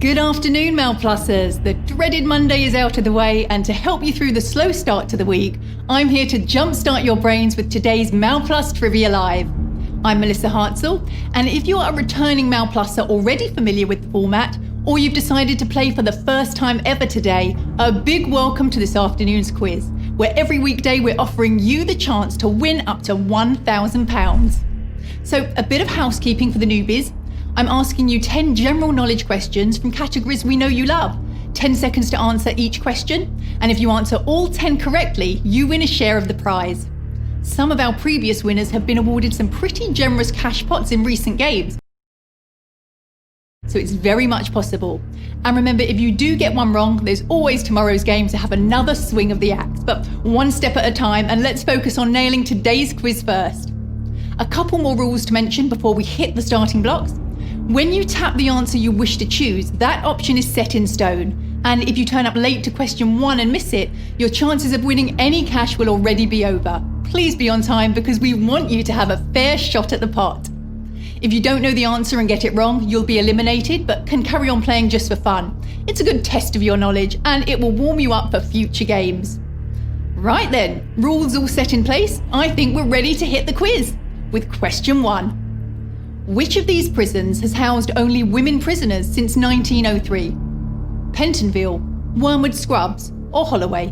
Good afternoon, Malplussers. The dreaded Monday is out of the way, and to help you through the slow start to the week, I'm here to jumpstart your brains with today's Malplus Trivia Live. I'm Melissa Hartzel, and if you are a returning Malplusser already familiar with the format, or you've decided to play for the first time ever today, a big welcome to this afternoon's quiz, where every weekday we're offering you the chance to win up to £1,000. So, a bit of housekeeping for the newbies. I'm asking you 10 general knowledge questions from categories we know you love. 10 seconds to answer each question, and if you answer all 10 correctly, you win a share of the prize. Some of our previous winners have been awarded some pretty generous cash pots in recent games, so it's very much possible. And remember, if you do get one wrong, there's always tomorrow's game to have another swing of the axe. But one step at a time, and let's focus on nailing today's quiz first. A couple more rules to mention before we hit the starting blocks. When you tap the answer you wish to choose, that option is set in stone. And if you turn up late to question 1 and miss it, your chances of winning any cash will already be over. Please be on time because we want you to have a fair shot at the pot. If you don't know the answer and get it wrong, you'll be eliminated, but can carry on playing just for fun. It's a good test of your knowledge, and it will warm you up for future games. Right then, rules all set in place, I think we're ready to hit the quiz with question 1. Which of these prisons has housed only women prisoners since 1903? Pentonville, Wormwood Scrubs, or Holloway?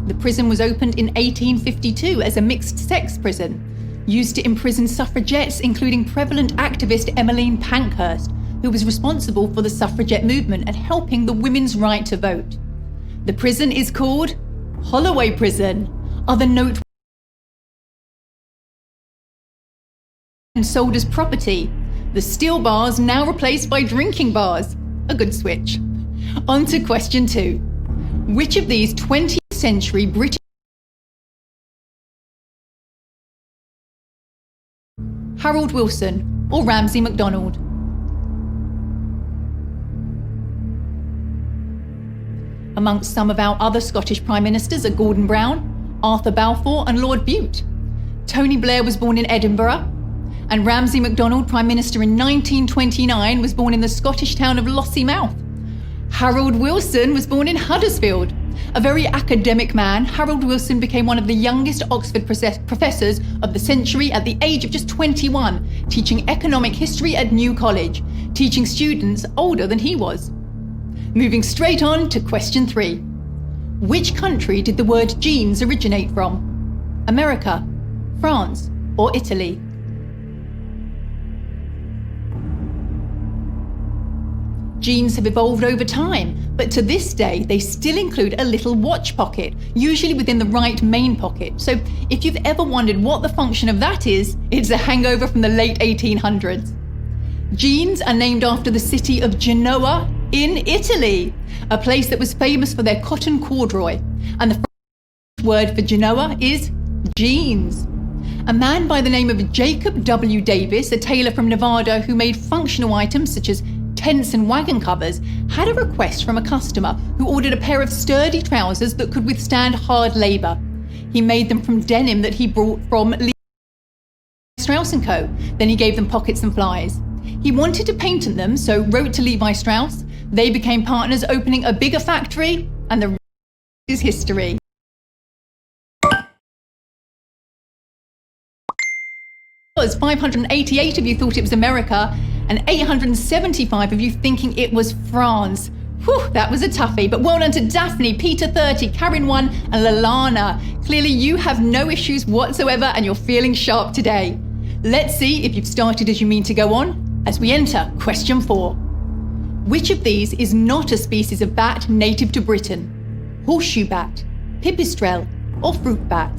The prison was opened in 1852 as a mixed-sex prison, used to imprison suffragettes, including prevalent activist Emmeline Pankhurst, who was responsible for the suffragette movement and helping the women's right to vote. The prison is called Holloway Prison. Other noteworthy and sold as property. The steel bars now replaced by drinking bars. A good switch. On to question 2. Which of these 20th century British Harold Wilson or Ramsay MacDonald? Amongst some of our other Scottish Prime Ministers are Gordon Brown, Arthur Balfour and Lord Bute. Tony Blair was born in Edinburgh, and Ramsay MacDonald, Prime Minister in 1929, was born in the Scottish town of Lossiemouth. Harold Wilson was born in Huddersfield. A very academic man, Harold Wilson became one of the youngest Oxford professors of the century at the age of just 21, teaching economic history at New College, teaching students older than he was. Moving straight on to question 3. Which country did the word jeans originate from? America, France, or Italy? Jeans have evolved over time, but to this day, they still include a little watch pocket, usually within the right main pocket. So if you've ever wondered what the function of that is, it's a hangover from the late 1800s. Jeans are named after the city of Genoa in Italy, a place that was famous for their cotton corduroy. And the French word for Genoa is jeans. A man by the name of Jacob W. Davis, a tailor from Nevada who made functional items such as tents and wagon covers, had a request from a customer who ordered a pair of sturdy trousers that could withstand hard labor. He made them from denim that he brought from Strauss & Co. Then he gave them pockets and flies. He wanted to patent them, so wrote to Levi Strauss. They became partners, opening a bigger factory, and the rest is history. Was 588 of you thought it was America, and 875 of you thinking it was France. Whew, that was a toughie, but well done to Daphne, Peter 30, Karen 1, and Lalana. Clearly you have no issues whatsoever and you're feeling sharp today. Let's see if you've started as you mean to go on, as we enter question 4. Which of these is not a species of bat native to Britain? Horseshoe bat, pipistrelle, or fruit bat?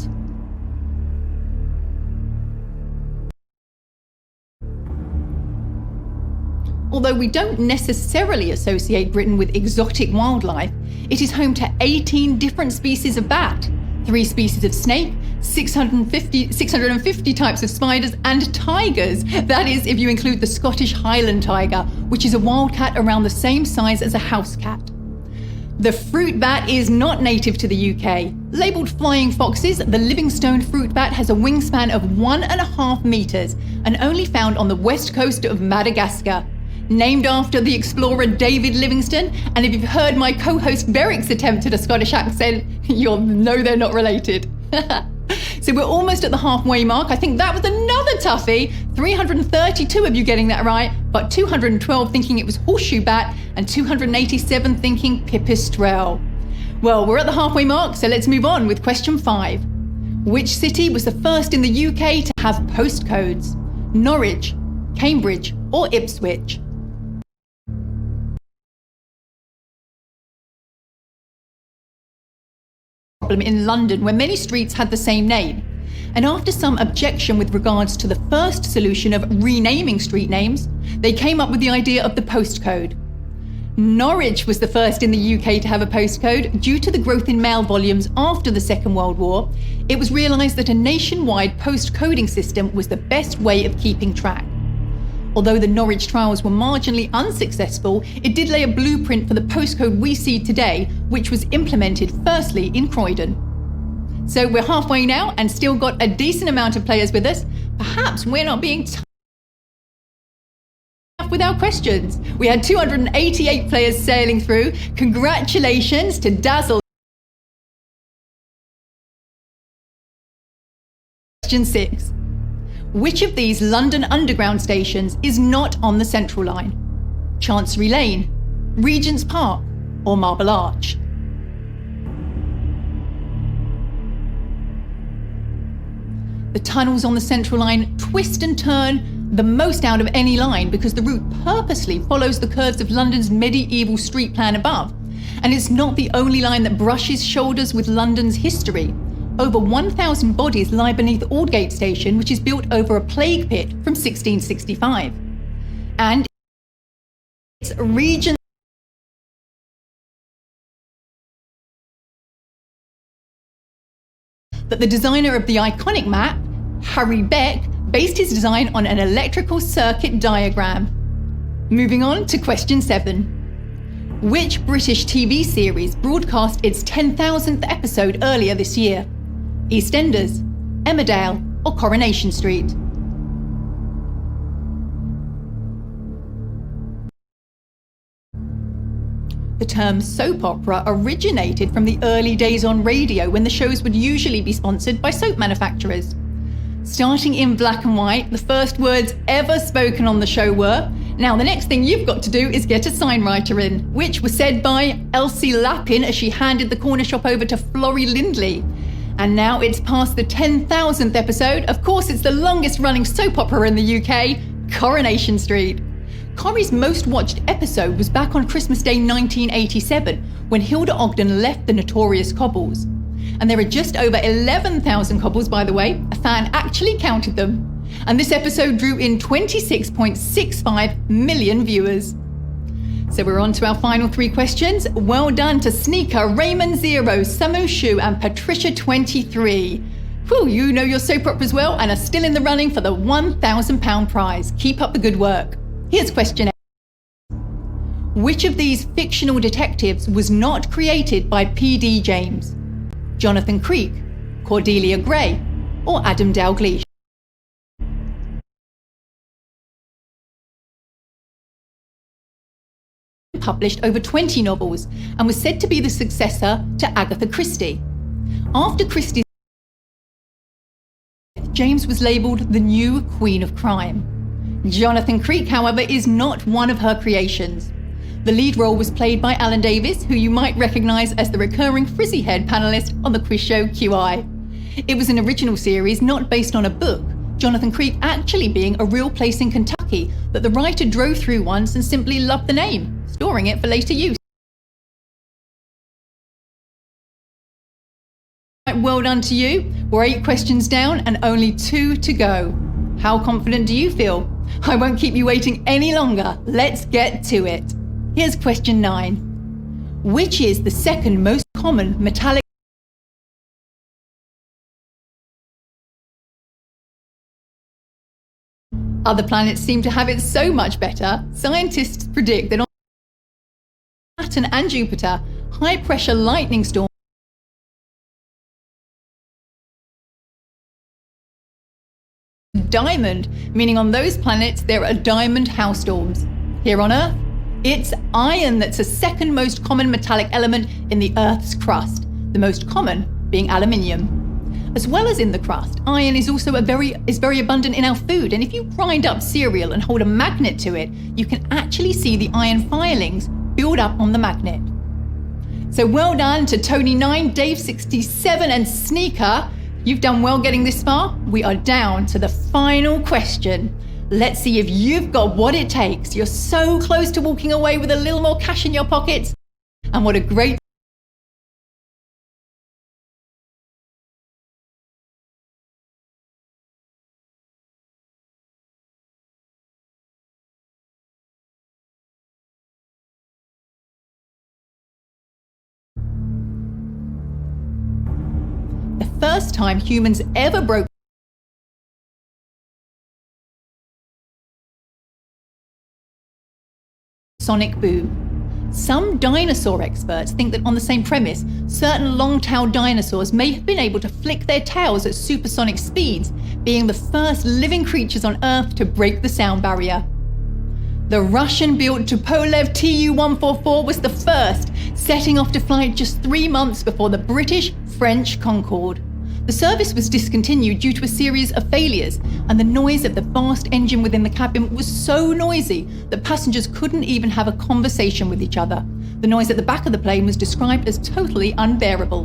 Although we don't necessarily associate Britain with exotic wildlife, it is home to 18 different species of bat, 3 species of snake, 650 types of spiders and tigers. That is, if you include the Scottish Highland tiger, which is a wildcat around the same size as a house cat. The fruit bat is not native to the UK. Labelled flying foxes, the Livingstone fruit bat has a wingspan of 1.5 metres and only found on the west coast of Madagascar. Named after the explorer David Livingstone, and if you've heard my co-host Beric's attempt at a Scottish accent, you'll know they're not related. So we're almost at the halfway mark. I think that was another toughie. 332 of you getting that right, but 212 thinking it was horseshoe bat and 287 thinking pipistrelle. Well, we're at the halfway mark, so let's move on with question 5. Which city was the first in the UK to have postcodes? Norwich, Cambridge, or Ipswich? In London, where many streets had the same name. And after some objection with regards to the first solution of renaming street names, they came up with the idea of the postcode. Norwich was the first in the UK to have a postcode. Due to the growth in mail volumes after the Second World War, it was realised that a nationwide postcoding system was the best way of keeping track. Although the Norwich trials were marginally unsuccessful, it did lay a blueprint for the postcode we see today, which was implemented firstly in Croydon. So we're halfway now and still got a decent amount of players with us. Perhaps we're not being tough with our questions. We had 288 players sailing through. Congratulations to Dazzle. Question 6. Which of these London Underground stations is not on the Central Line? Chancery Lane, Regent's Park, or Marble Arch? The tunnels on the Central Line twist and turn the most out of any line because the route purposely follows the curves of London's medieval street plan above. And it's not the only line that brushes shoulders with London's history. Over 1,000 bodies lie beneath Aldgate Station, which is built over a plague pit from 1665. And its region that the designer of the iconic map, Harry Beck, based his design on an electrical circuit diagram. Moving on to question 7. Which British TV series broadcast its 10,000th episode earlier this year? EastEnders, Emmerdale, or Coronation Street? The term soap opera originated from the early days on radio when the shows would usually be sponsored by soap manufacturers. Starting in black and white, the first words ever spoken on the show were, now the next thing you've got to do is get a sign writer in, which was said by Elsie Lappin as she handed the corner shop over to Florrie Lindley. And now it's past the 10,000th episode. Of course, it's the longest running soap opera in the UK, Coronation Street. Corrie's most watched episode was back on Christmas Day 1987, when Hilda Ogden left the notorious Cobbles. And there are just over 11,000 Cobbles, by the way. A fan actually counted them. And this episode drew in 26.65 million viewers. So we're on to our final 3 questions. Well done to Sneaker, Raymond 0, Samu Shu, and Patricia 23. Whew, you know your soap operas well and are still in the running for the £1,000 prize. Keep up the good work. Here's question 8. Which of these fictional detectives was not created by P.D. James? Jonathan Creek, Cordelia Gray, or Adam Dalgleish? Published over 20 novels and was said to be the successor to Agatha Christie. After Christie's death, James was labelled the new Queen of Crime. Jonathan Creek, however, is not one of her creations. The lead role was played by Alan Davis, who you might recognise as the recurring frizzy head panellist on the quiz show QI. It was an original series not based on a book, Jonathan Creek actually being a real place in Kentucky that the writer drove through once and simply loved the name, storing it for later use. Well done to you. We're 8 questions down and only 2 to go. How confident do you feel? I won't keep you waiting any longer. Let's get to it. Here's question 9. Which is the second most common metallic? Other planets seem to have it so much better. Scientists predict that on Saturn and Jupiter, high-pressure lightning storm, diamond, meaning on those planets there are diamond hailstorms. Here on Earth, it's iron that's the second most common metallic element in the Earth's crust, the most common being aluminium. As well as in the crust, iron is also very abundant in our food, and if you grind up cereal and hold a magnet to it, you can actually see the iron filings build up on the magnet. So well done to Tony9, Dave67 and Sneaker. You've done well getting this far. We are down to the final question. Let's see if you've got what it takes. You're so close to walking away with a little more cash in your pockets. And what a great first time humans ever broke sonic boom. Some dinosaur experts think that on the same premise, certain long-tailed dinosaurs may have been able to flick their tails at supersonic speeds, being the first living creatures on Earth to break the sound barrier. The Russian-built Tupolev Tu-144 was the first, setting off to flight just 3 months before the British-French Concorde. The service was discontinued due to a series of failures, and the noise of the vast engine within the cabin was so noisy that passengers couldn't even have a conversation with each other. The noise at the back of the plane was described as totally unbearable.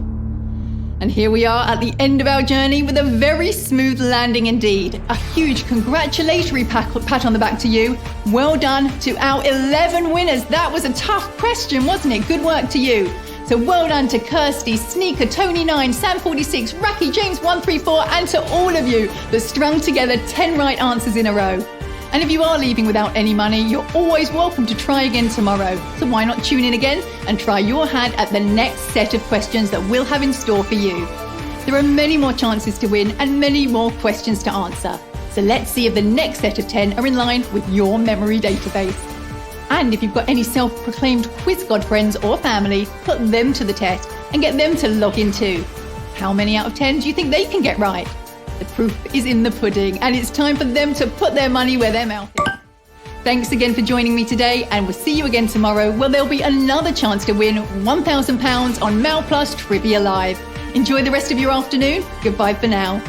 And here we are at the end of our journey with a very smooth landing indeed. A huge congratulatory pat on the back to you. Well done to our 11 winners. That was a tough question, wasn't it? Good work to you. So well done to Kirsty, Sneaker, Tony9, Sam46, Racky, James134, and to all of you that strung together 10 right answers in a row. And if you are leaving without any money, you're always welcome to try again tomorrow. So why not tune in again and try your hand at the next set of questions that we'll have in store for you. There are many more chances to win and many more questions to answer. So let's see if the next set of 10 are in line with your memory database. And if you've got any self-proclaimed quiz god friends or family, put them to the test and get them to log in too. How many out of 10 do you think they can get right? The proof is in the pudding, and it's time for them to put their money where their mouth is. Thanks again for joining me today, and we'll see you again tomorrow where there'll be another chance to win £1,000 on Mal Plus Trivia Live. Enjoy the rest of your afternoon. Goodbye for now.